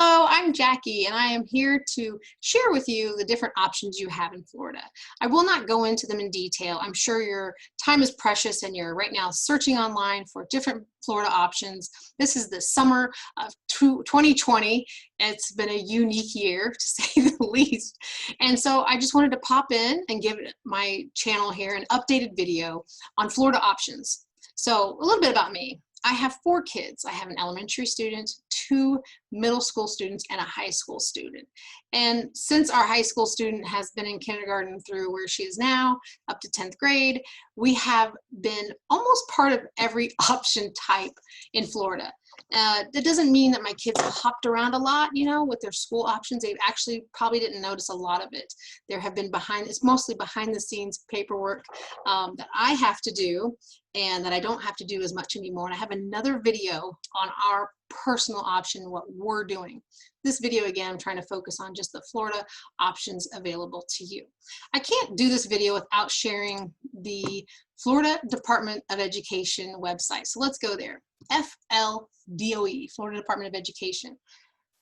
Hello, I'm Jackie, and I am here to share with you the different options you have in Florida. I will not go into them in detail. I'm sure your time is precious and you're right now searching online for different Florida options. This is the summer of 2020. It's been a unique year, to say the least. And so I just wanted to pop in and give my channel here an updated video on Florida options. So a little bit about me. I have 4 kids. I have an elementary student, 2 middle school students, and a high school student. And since our high school student has been in kindergarten through where she is now, up to 10th grade, we have been almost part of every option type in Florida. That doesn't mean that my kids have hopped around a lot, you know, with their school options. They actually probably didn't notice a lot of it. There have been it's mostly behind the scenes paperwork that I have to do and that I don't have to do as much anymore. And I have another video on our personal option, what we're doing. This video, again, I'm trying to focus on just the Florida options available to you. I can't do this video without sharing the Florida Department of Education website. So let's go there. FLDOE, Florida Department of Education.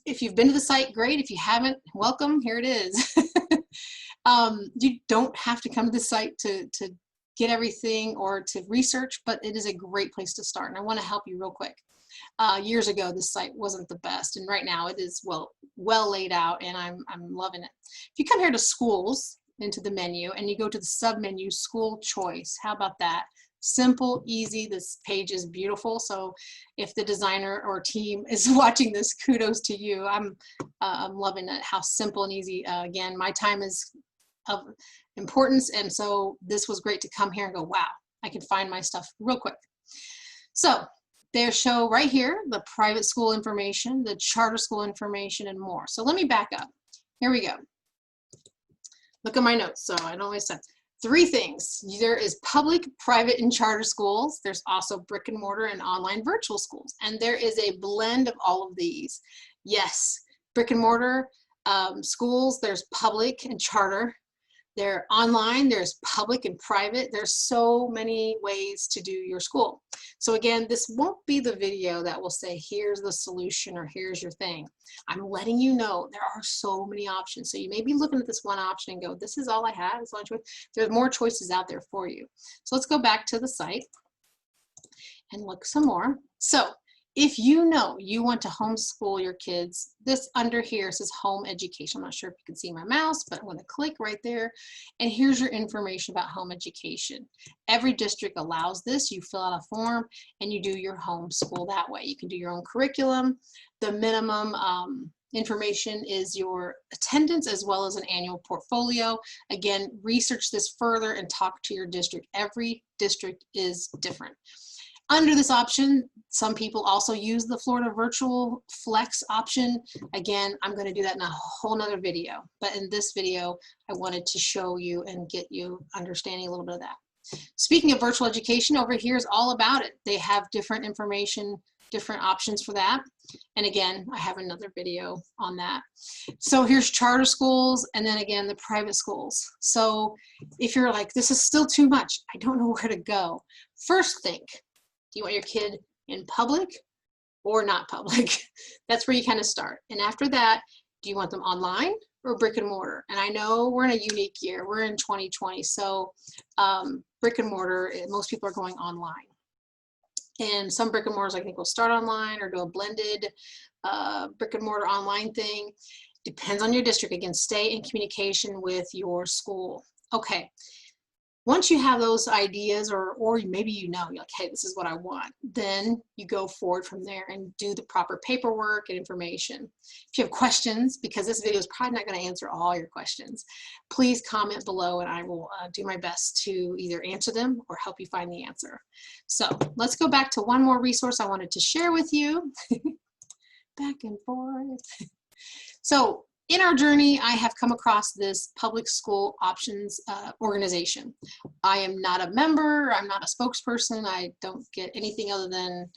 If you've been to the site, great. If you haven't, welcome, here it is. You don't have to come to the site to get everything or to research, but it is a great place to start. And I want to help you real quick. Years ago, this site wasn't the best, and right now it is well laid out, and I'm loving it. If you come here to schools, into the menu, and you go to the sub-menu, school choice, how about that? Simple, easy. This page is beautiful. So if the designer or team is watching this, kudos to you. I'm loving it, how simple and easy. Again, my time is of importance, and so this was great to come here and go, wow, I can find my stuff real quick. So they show right here the private school information, the charter school information, and more. So let me back up. Here we go. Look at my notes, so I don't waste time. 3 things. There is public, private, and charter schools. There's also brick and mortar and online virtual schools. And there is a blend of all of these. Yes, brick and mortar schools, there's public and charter. They're online, there's public and private. There's so many ways to do your school. So again, this won't be the video that will say, here's the solution or here's your thing. I'm letting you know there are so many options. So you may be looking at this one option and go, this is all I have, it's one choice. There's more choices out there for you. So let's go back to the site and look some more. So if you know you want to homeschool your kids, this under here says home education. I'm not sure if you can see my mouse, but I'm going to click right there. And here's your information about home education. Every district allows this. You fill out a form and you do your homeschool that way. You can do your own curriculum. The minimum information is your attendance as well as an annual portfolio. Again, research this further and talk to your district. Every district is different. Under this option, some people also use the Florida Virtual Flex option. Again, I'm going to do that in a whole nother video. But in this video, I wanted to show you and get you understanding a little bit of that. Speaking of virtual education, over here is all about it. They have different information, different options for that. And again, I have another video on that. So here's charter schools, and then again, the private schools. So if you're like, this is still too much, I don't know where to go. First think, do you want your kid in public or not public? That's where you kind of start. And after that, do you want them online or brick and mortar? And I know we're in a unique year. We're in 2020. So brick and mortar, most people are going online. And some brick and mortars I think will start online or do a blended brick and mortar online thing. Depends on your district. Again, stay in communication with your school. Okay. Once you have those ideas, or maybe you know, you're like, hey, this is what I want, then you go forward from there and do the proper paperwork and information. If you have questions, because this video is probably not going to answer all your questions, please comment below and I will do my best to either answer them or help you find the answer. So let's go back to one more resource I wanted to share with you. Back and forth. So in our journey, I have come across this public school options organization. I am not a member, I'm not a spokesperson, I don't get anything other than,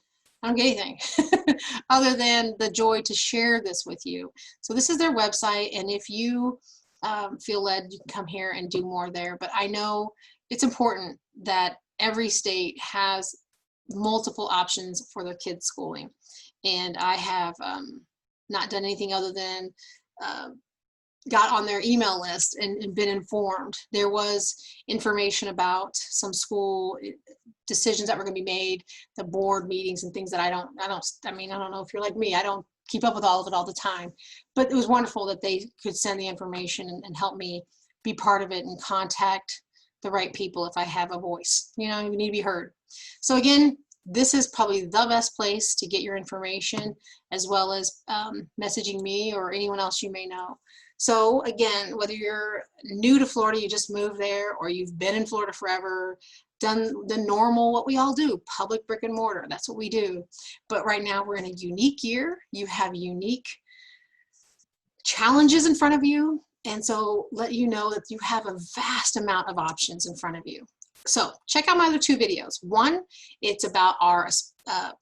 I don't get anything other than the joy to share this with you. So this is their website, and if you feel led, you can come here and do more there. But I know it's important that every state has multiple options for their kids' schooling. And I have not done anything other than got on their email list and been informed. There was information about some school decisions that were going to be made, the board meetings and things that I don't know if you're like me, I don't keep up with all of it all the time, but it was wonderful that they could send the information and help me be part of it and contact the right people if I have a voice. You know, you need to be heard. So again, this is probably the best place to get your information, as well as messaging me or anyone else you may know. So again, whether you're new to Florida, you just moved there, or you've been in Florida forever, done the normal, what we all do, public brick and mortar, that's what we do. But right now we're in a unique year. You have unique challenges in front of you. And so let you know that you have a vast amount of options in front of you. So check out my other two videos. One, it's about our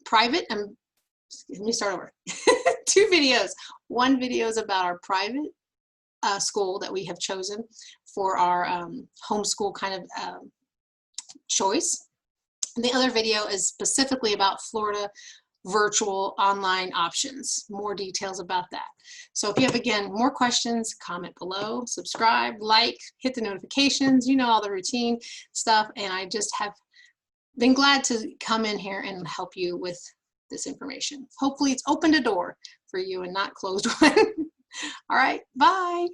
private, and let me start over. Two videos. One video is about our private school that we have chosen for our homeschool kind of choice. And the other video is specifically about Florida virtual online options, more details about that. So if you have, again, more questions, comment below, subscribe, like, hit the notifications, you know, all the routine stuff. And I just have been glad to come in here and help you with this information. Hopefully it's opened a door for you and not closed one. All right, bye.